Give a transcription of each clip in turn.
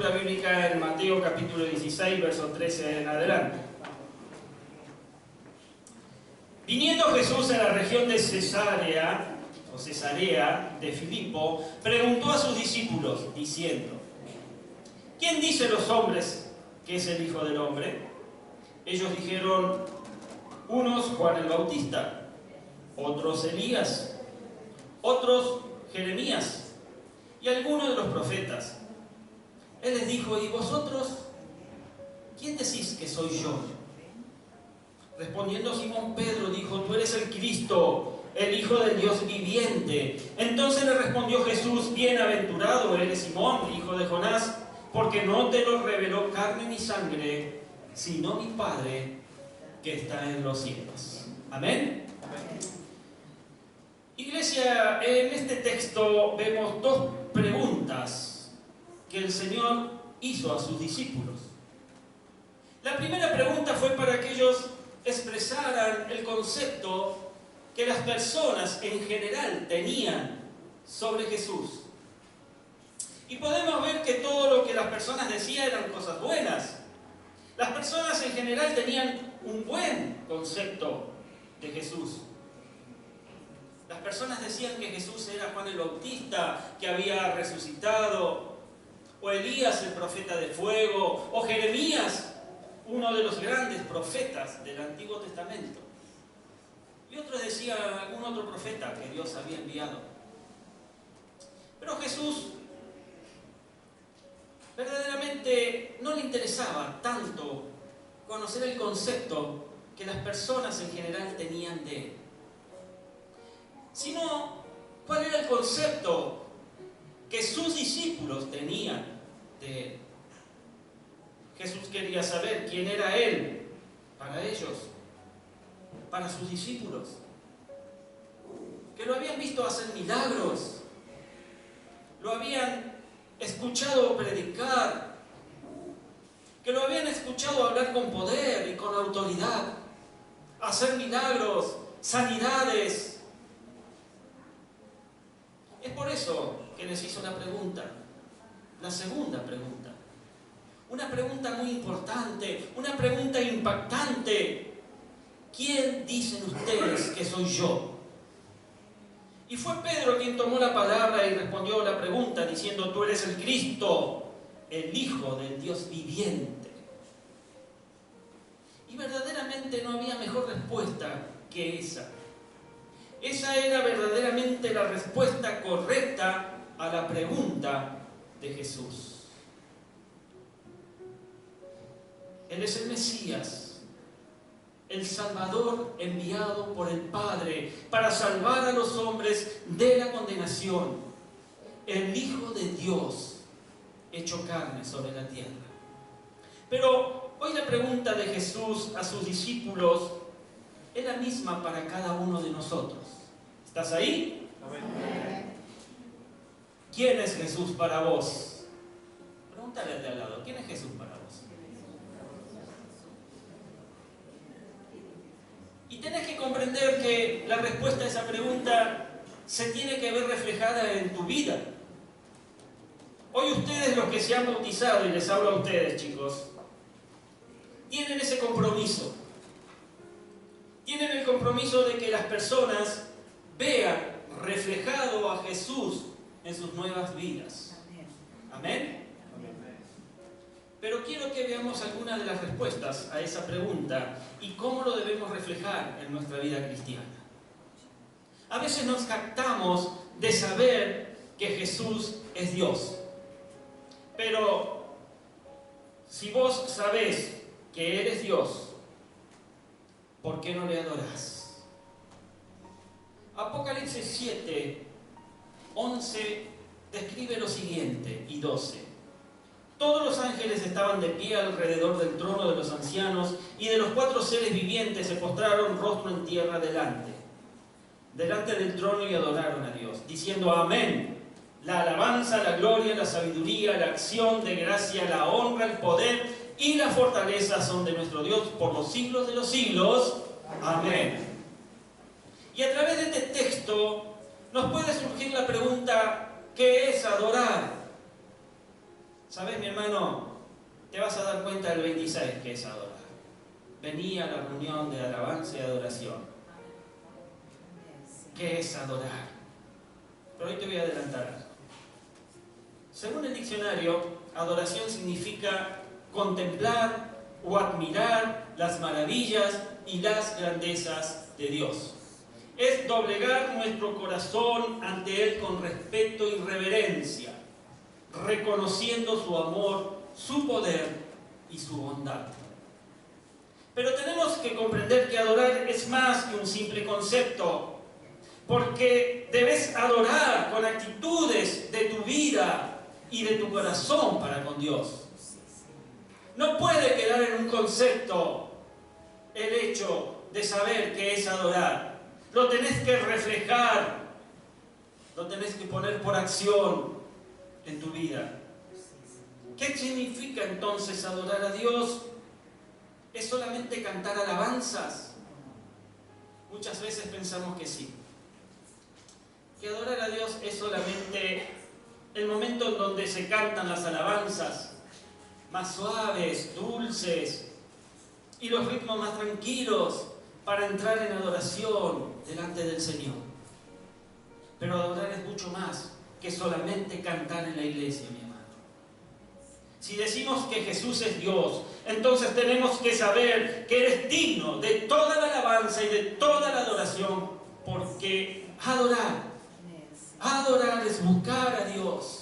lectura bíblica en Mateo capítulo 16, verso 13 en adelante. Viniendo Jesús a la región de Cesarea de Filipo, preguntó a sus discípulos, diciendo: ¿quién dicen los hombres que es el Hijo del Hombre? Ellos dijeron: unos Juan el Bautista, otros Elías, otros Jeremías y algunos de los profetas. Él les dijo: ¿y vosotros quién decís que soy yo? Respondiendo Simón Pedro dijo: tú eres el Cristo, el Hijo del Dios viviente. Entonces le respondió Jesús: bienaventurado eres Simón, hijo de Jonás, porque no te lo reveló carne ni sangre, sino mi Padre que está en los cielos. Amén. Iglesia, en este texto vemos dos preguntas que el Señor hizo a sus discípulos. La primera pregunta fue para que ellos expresaran el concepto que las personas en general tenían sobre Jesús. Y podemos ver que todo lo que las personas decían eran cosas buenas. Las personas en general tenían un buen concepto de Jesús. Las personas decían que Jesús era Juan el Bautista, que había resucitado, o Elías, el profeta de fuego, o Jeremías, uno de los grandes profetas del Antiguo Testamento. Y otros decían algún otro profeta que Dios había enviado. Pero Jesús verdaderamente no le interesaba tanto conocer el concepto que las personas en general tenían de Él, sino cuál era el concepto que sus discípulos tenían de Él. Jesús quería saber quién era Él para ellos, para sus discípulos, que lo habían visto hacer milagros, lo habían escuchado predicar, que lo habían escuchado hablar con poder y con autoridad, hacer milagros, sanidades. Es por eso que les hizo la pregunta, la segunda pregunta. Una pregunta muy importante, una pregunta impactante. ¿Quién dicen ustedes que soy yo? Y fue Pedro quien tomó la palabra y respondió la pregunta diciendo: tú eres el Cristo, el Hijo del Dios viviente. Y verdaderamente no había mejor respuesta que esa. Esa era verdaderamente la respuesta correcta a la pregunta de Jesús. Él es el Mesías, el Salvador enviado por el Padre para salvar a los hombres de la condenación, el Hijo de Dios hecho carne sobre la tierra. Pero hoy la pregunta de Jesús a sus discípulos es la misma para cada uno de nosotros. ¿Estás ahí? Amén. ¿Quién es Jesús para vos? Pregúntale al de al lado: ¿quién es Jesús para vos? Y tenés que comprender que la respuesta a esa pregunta se tiene que ver reflejada en tu vida. Hoy ustedes, los que se han bautizado, y les hablo a ustedes, chicos, tienen ese compromiso. Tienen el compromiso de que las personas vean reflejado a Jesús en sus nuevas vidas. Amén. Pero quiero que veamos algunas de las respuestas a esa pregunta y cómo lo debemos reflejar en nuestra vida cristiana. A veces nos jactamos de saber que Jesús es Dios. Pero si vos sabés que Él es Dios, ¿por qué no le adorás? Apocalipsis 7, 11 describe lo siguiente y 12. Todos los ángeles estaban de pie alrededor del trono de los ancianos, y de los 4 seres vivientes se postraron rostro en tierra delante del trono, y adoraron a Dios, diciendo: amén. La alabanza, la gloria, la sabiduría, la acción de gracia, la honra, el poder y la fortaleza son de nuestro Dios por los siglos de los siglos. Amén. Y a través de este texto nos puede surgir la pregunta: ¿qué es adorar? ¿Sabes, mi hermano? Te vas a dar cuenta el 26 que es adorar. Vení a la reunión de alabanza y adoración. ¿Qué es adorar? Pero hoy te voy a adelantar algo. Según el diccionario, adoración significa contemplar o admirar las maravillas y las grandezas de Dios. Es doblegar nuestro corazón ante Él con respeto y reverencia, reconociendo su amor, su poder y su bondad. Pero tenemos que comprender que adorar es más que un simple concepto, porque debes adorar con actitudes de tu vida y de tu corazón para con Dios. No puede quedar en un concepto el hecho de saber qué es adorar. Lo tenés que reflejar, lo tenés que poner por acción en tu vida. ¿Qué significa entonces adorar a Dios? ¿Es solamente cantar alabanzas? Muchas veces pensamos que sí. Que adorar a Dios es solamente el momento en donde se cantan las alabanzas más suaves, dulces, y los ritmos más tranquilos para entrar en adoración delante del Señor. Pero adorar es mucho más que solamente cantar en la iglesia, mi hermano. Si decimos que Jesús es Dios, entonces tenemos que saber que eres digno de toda la alabanza y de toda la adoración, porque adorar es buscar a Dios.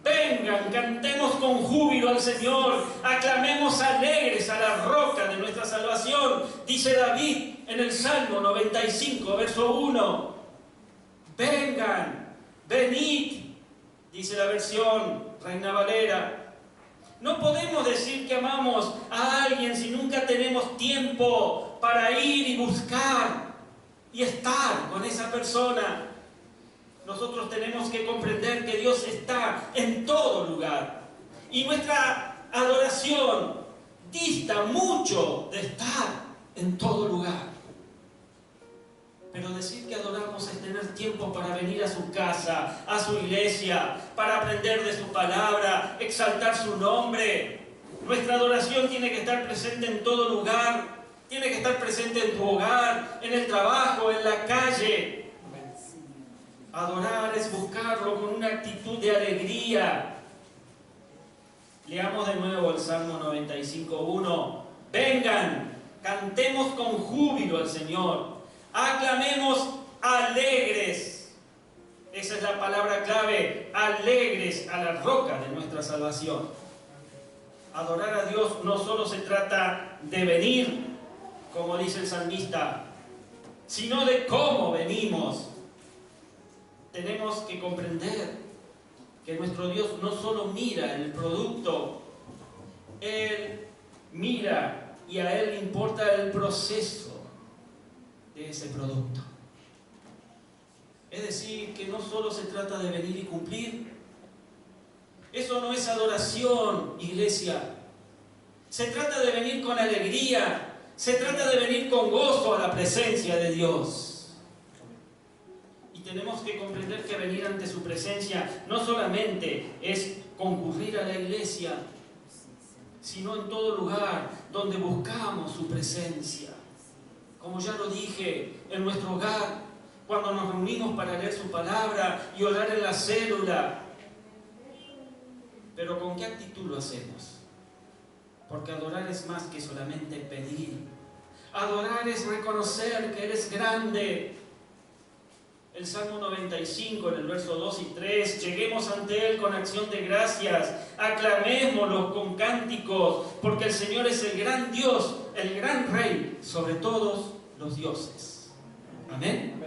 Vengan, cantemos con júbilo al Señor, aclamemos alegres a la roca de nuestra salvación. Dice David en el Salmo 95, verso 1. Vengan, venid, dice la versión Reina Valera. No podemos decir que amamos a alguien si nunca tenemos tiempo para ir y buscar y estar con esa persona. Nosotros tenemos que comprender que Dios está en todo lugar. Y nuestra adoración dista mucho de estar en todo lugar. Pero decir que adoramos es tener tiempo para venir a su casa, a su iglesia, para aprender de su palabra, exaltar su nombre. Nuestra adoración tiene que estar presente en todo lugar. Tiene que estar presente en tu hogar, en el trabajo, en la calle. Adorar es buscarlo con una actitud de alegría. Leamos de nuevo el Salmo 95:1. Vengan, cantemos con júbilo al Señor. Aclamemos alegres. Esa es la palabra clave. Alegres a la roca de nuestra salvación. Adorar a Dios no solo se trata de venir, como dice el salmista, sino de cómo venimos. Tenemos que comprender que nuestro Dios no solo mira el producto, Él mira y a Él le importa el proceso de ese producto. Es decir, que no solo se trata de venir y cumplir. Eso no es adoración, iglesia. Se trata de venir con alegría, se trata de venir con gozo a la presencia de Dios. Y tenemos que comprender que venir ante su presencia no solamente es concurrir a la iglesia, sino en todo lugar donde buscamos su presencia. Como ya lo dije, en nuestro hogar, cuando nos reunimos para leer su palabra y orar en la célula. Pero ¿con qué actitud lo hacemos? Porque adorar es más que solamente pedir. Adorar es reconocer que eres grande. El Salmo 95, en el verso 2 y 3, lleguemos ante Él con acción de gracias, aclamémoslo con cánticos, porque el Señor es el gran Dios, el gran Rey sobre todos los dioses. Amén.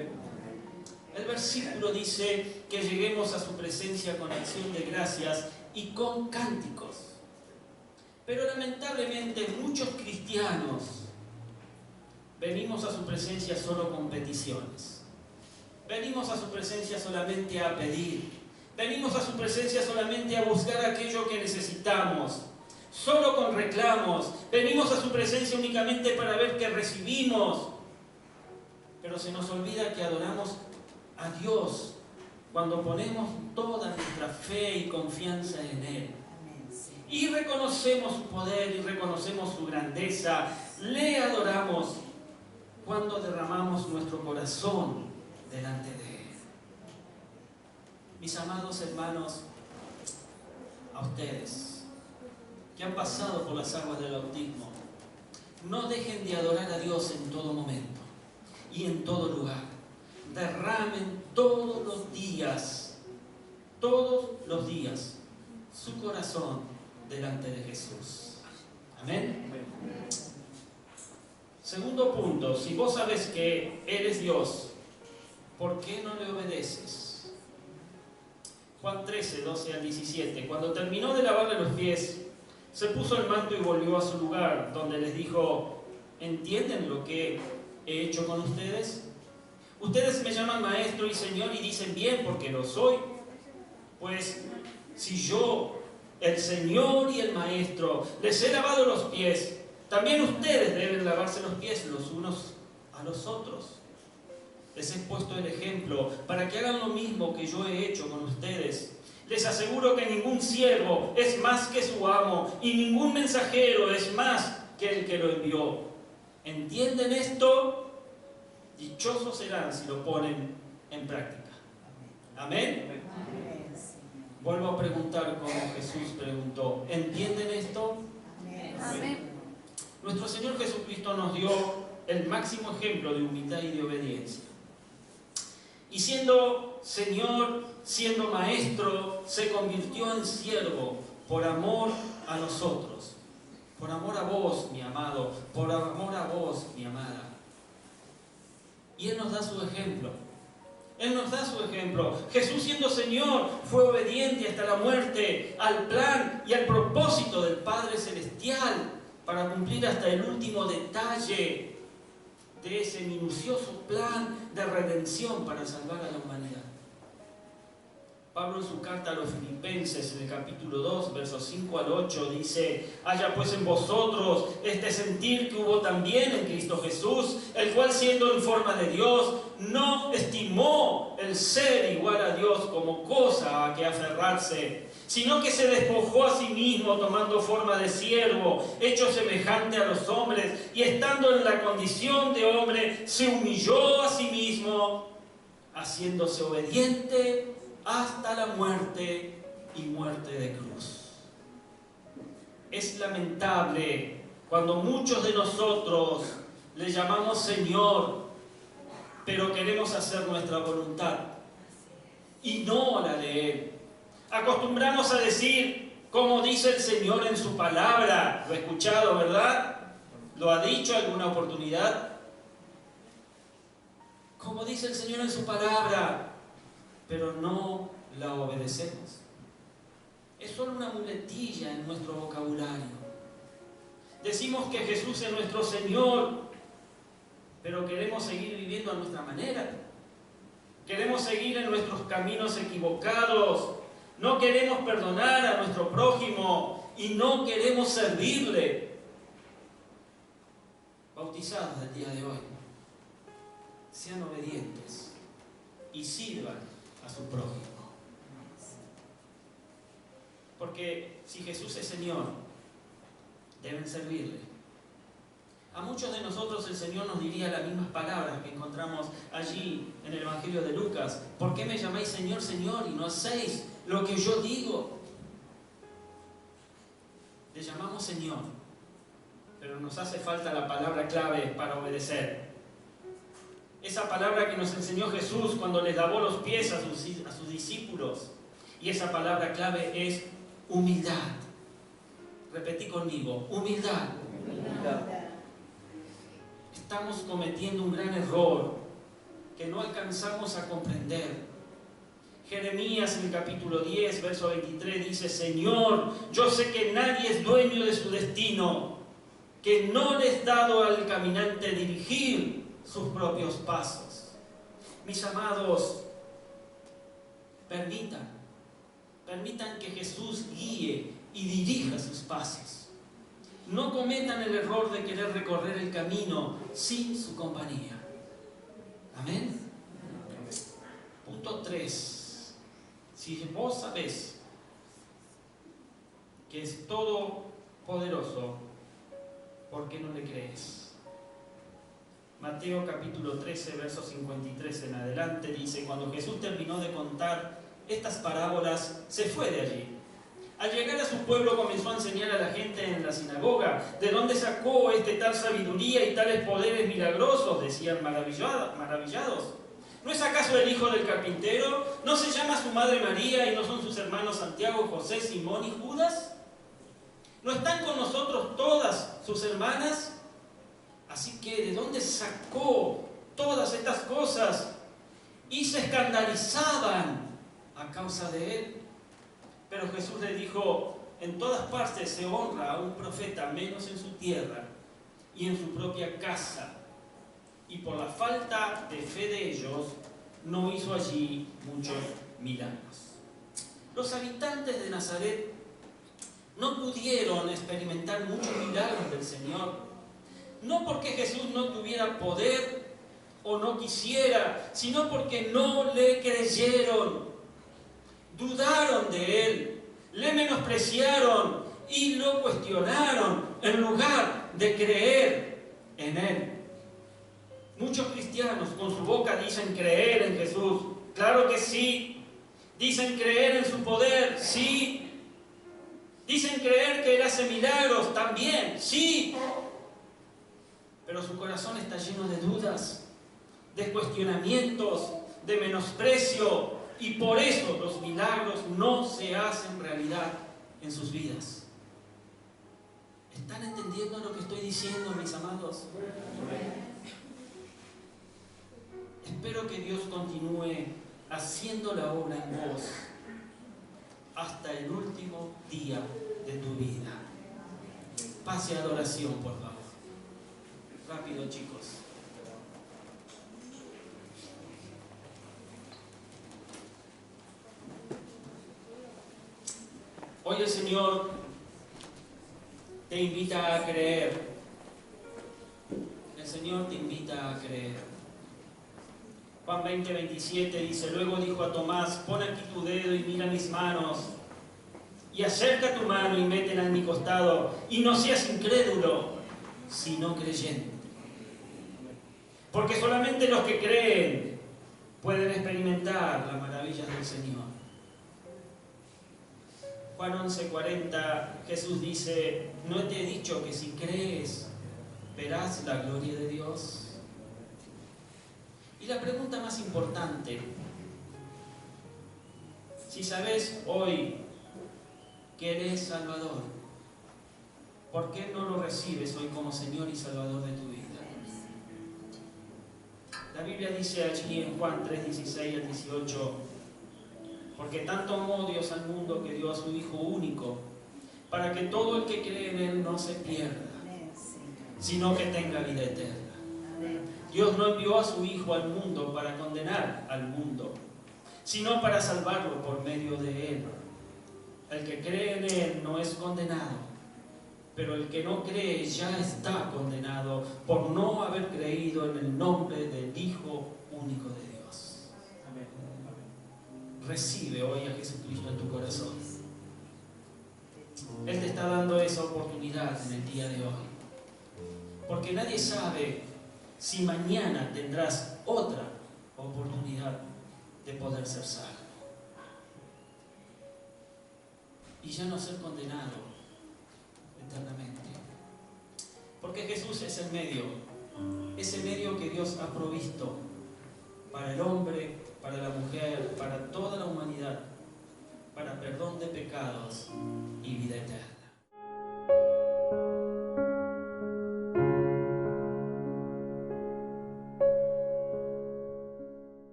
El versículo dice que lleguemos a su presencia con acción de gracias y con cánticos. Pero lamentablemente muchos cristianos venimos a su presencia solo con peticiones. Venimos a su presencia solamente a pedir. Venimos a su presencia solamente a buscar aquello que necesitamos. Solo con reclamos. Venimos a su presencia únicamente para ver que recibimos. Pero se nos olvida que adoramos a Dios cuando ponemos toda nuestra fe y confianza en Él. y reconocemos su poder y reconocemos su grandeza. Le adoramos cuando derramamos nuestro corazón delante de Él. Mis amados hermanos, a ustedes que han pasado por las aguas del bautismo, no dejen de adorar a Dios en todo momento y en todo lugar. Derramen todos los días, su corazón delante de Jesús. Amén. Segundo punto, si vos sabes que Él es Dios, ¿por qué no le obedeces? Juan 13, 12 al 17. Cuando terminó de lavarle los pies, se puso el manto y volvió a su lugar, donde les dijo: ¿entienden lo que he hecho con ustedes? Ustedes me llaman maestro y señor y dicen bien, porque lo soy. Pues si yo, el Señor y el Maestro, les he lavado los pies, también ustedes deben lavarse los pies los unos a los otros. Les he puesto el ejemplo para que hagan lo mismo que yo he hecho con ustedes. Les aseguro que ningún siervo es más que su amo y ningún mensajero es más que el que lo envió. ¿Entienden esto? Dichosos serán si lo ponen en práctica. Amén. Vuelvo a preguntar como Jesús preguntó. ¿Entienden esto? Amén. Nuestro Señor Jesucristo nos dio el máximo ejemplo de humildad y de obediencia. Y siendo Señor, siendo Maestro, se convirtió en siervo por amor a nosotros. Por amor a vos, mi amado. Por amor a vos, mi amada. Y Él nos da su ejemplo. Él nos da su ejemplo. Jesús, siendo Señor, fue obediente hasta la muerte al plan y al propósito del Padre Celestial para cumplir hasta el último detalle de ese minucioso plan de redención para salvar a la humanidad. Pablo en su carta a los Filipenses, en el capítulo 2, versos 5 al 8, dice: haya pues en vosotros este sentir que hubo también en Cristo Jesús, el cual siendo en forma de Dios, no estimó el ser igual a Dios como cosa a que aferrarse, sino que se despojó a sí mismo, tomando forma de siervo, hecho semejante a los hombres, y estando en la condición de hombre, se humilló a sí mismo, haciéndose obediente hasta la muerte y muerte de cruz. Es lamentable cuando muchos de nosotros le llamamos Señor, pero queremos hacer nuestra voluntad y no la de Él. Acostumbramos a decir, como dice el Señor en su palabra. Lo he escuchado, ¿verdad? ¿Lo ha dicho alguna oportunidad? Como dice el Señor en su palabra, pero no la obedecemos. Es solo una muletilla en nuestro vocabulario. Decimos que Jesús es nuestro Señor, pero queremos seguir viviendo a nuestra manera. Queremos seguir en nuestros caminos equivocados. No queremos perdonar a nuestro prójimo y no queremos servirle. Bautizados del día de hoy, sean obedientes y sirvan a su prójimo. Porque si Jesús es Señor, deben servirle. A muchos de nosotros el Señor nos diría las mismas palabras que encontramos allí en el Evangelio de Lucas. ¿Por qué me llamáis Señor, Señor, y no hacéis lo que yo digo? Le llamamos Señor, pero nos hace falta la palabra clave para obedecer. Esa palabra que nos enseñó Jesús cuando les lavó los pies a sus discípulos. Y esa palabra clave es humildad. Repetí conmigo, humildad. Estamos cometiendo un gran error que no alcanzamos a comprender. Jeremías en el capítulo 10, verso 23 dice: Señor, yo sé que nadie es dueño de su destino, que no le es dado al caminante dirigir sus propios pasos. Mis amados, permitan que Jesús guíe y dirija sus pasos. No cometan el error de querer recorrer el camino sin su compañía. Amén. Punto 3. Si vos sabés que es todopoderoso, ¿por qué no le crees? Mateo capítulo 13, versos 53 en adelante dice: cuando Jesús terminó de contar estas parábolas, se fue de allí. Al llegar a su pueblo comenzó a enseñar a la gente en la sinagoga. ¿De dónde sacó tal sabiduría y tales poderes milagrosos?, decían maravillados. ¿No es acaso el hijo del carpintero? ¿No se llama su madre María y no son sus hermanos Santiago, José, Simón y Judas? ¿No están con nosotros todas sus hermanas? Así que, ¿de dónde sacó todas estas cosas? Y se escandalizaban a causa de él. Pero Jesús le dijo: en todas partes se honra a un profeta, menos en su tierra y en su propia casa. Y por la falta de fe de ellos, no hizo allí muchos milagros. Los habitantes de Nazaret no pudieron experimentar muchos milagros del Señor, no porque Jesús no tuviera poder o no quisiera, sino porque no le creyeron, dudaron de Él, le menospreciaron y lo cuestionaron en lugar de creer en Él. Muchos cristianos con su boca dicen creer en Jesús, claro que sí. Dicen creer en su poder, sí. Dicen creer que Él hace milagros, también, sí. Pero su corazón está lleno de dudas, de cuestionamientos, de menosprecio, y por eso los milagros no se hacen realidad en sus vidas. ¿Están entendiendo lo que estoy diciendo, mis amados? Espero que Dios continúe haciendo la obra en vos hasta el último día de tu vida. Pase a adoración, por favor. Rápido, chicos. Hoy el Señor te invita a creer. El Señor te invita a creer. Juan 20, 27 dice: luego dijo a Tomás: pon aquí tu dedo y mira mis manos, y acerca tu mano y métela en mi costado, y no seas incrédulo, sino creyente. Porque solamente los que creen pueden experimentar las maravillas del Señor. Juan 11, 40, Jesús dice: ¿no te he dicho que si crees verás la gloria de Dios? Y la pregunta más importante: si sabes hoy que eres Salvador, ¿por qué no lo recibes hoy como Señor y Salvador de tu vida? La Biblia dice allí en Juan 3, 16 al 18: porque tanto amó Dios al mundo que dio a su Hijo único, para que todo el que cree en Él no se pierda, sino que tenga vida eterna. Dios no envió a su Hijo al mundo para condenar al mundo, sino para salvarlo por medio de Él. El que cree en Él no es condenado, pero el que no cree ya está condenado por no haber creído en el nombre del Hijo único de Dios. Recibe hoy a Jesucristo en tu corazón. Él te está dando esa oportunidad en el día de hoy, porque nadie sabe si mañana tendrás otra oportunidad de poder ser salvo y ya no ser condenado eternamente. Porque Jesús es el medio, ese medio que Dios ha provisto para el hombre, para la mujer, para toda la humanidad, para perdón de pecados y vida eterna.